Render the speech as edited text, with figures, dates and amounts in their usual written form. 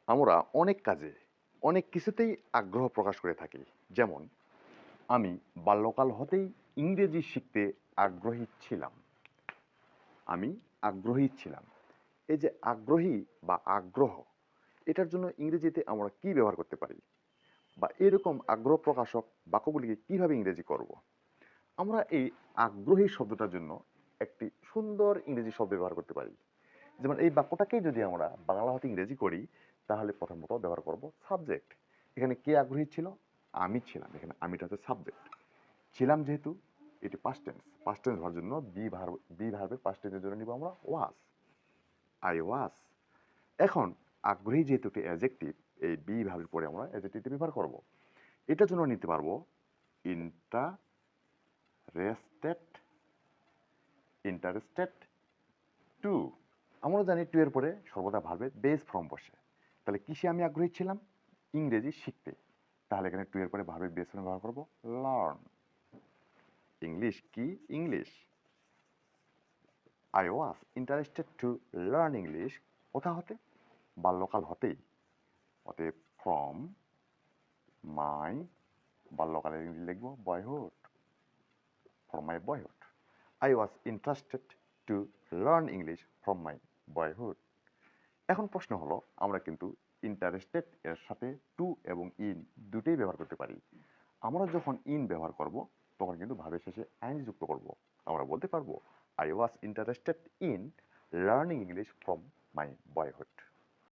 আমরা অনেক কাজে, অনেক কিছুতেই আগ্রহ প্রকাশ করে থাকি। যেমন আমি বাল্যকাল হতেই ইংরেজি শিখতে আগ্রহী ছিলাম। আমি আগ্রহী ছিলাম। এই যে আগ্রহী বা আগ্রহ, এটার জন্য ইংরেজিতে আমরা কি ব্যবহার করতে পারি? বা এরকম আগ্রহ প্রকাশক বাক্যগুলিকে কিভাবে ইংরেজি করব? আমরা এই আগ্রহী শব্দটার জন্য একটি সুন্দর ইংরেজি শব্দ ব্যবহার করতে পারি। যেমন এই বাক্যটাকেই যদি আমরা বাংলা হতে ইংরেজি করি, তাহলে প্রথমত ব্যবহার করব সাবজেক্ট। এখানে কে আগ্রহী ছিল? আমি ছিলাম। এখানে আমিটা হচ্ছে সাবজেক্ট। ছিলাম যেহেতু এটি পাস্ট টেন্স। পাস্ট টেন্স হওয়ার জন্য বি ভার্বের পাস্ট টেন্সের জন্য নিব আমরা ওয়াজ। I was. এখন আগ্রহী যেহেতু একটি অ্যাডজেক্টিভ, এই বি ভার্বের পরে আমরা অ্যাডজেক্টিভটি ব্যবহার করব। এটার জন্য নিতে পারবো ইন্টারেস্টেড, ইন্টারেস্টেড টু। আমরা জানি টু এর পরে সর্বদা ভার্বের বেস ফর্ম বসে। তাহলে কিসে আমি আগ্রহী ছিলাম? ইংরেজি শিখতে। তাহলে এখানে টু এর পরে ভার্বের বেস ফর্ম ব্যবহার করব লার্ন। ইংলিশ কি? English. I was interested to learn English. কোথা হতে? বাল্যকাল হতেই। অতএব ফ্রম মাই, বাল্যকালের ইংরেজি লিখবো boyhood, from my boyhood. I was interested to learn English from my boyhood. এখন প্রশ্ন হলো, আমরা কিন্তু ইন্টারেস্টেড এর সাথে টু এবং ইন দুটোই ব্যবহার করতে পারি। আমরা যখন ইন ব্যবহার করব, তখন কিন্তু ভাবের শেষে আইন যুক্ত করব। আমরা বলতে পারবো I was interested in learning English from my boyhood.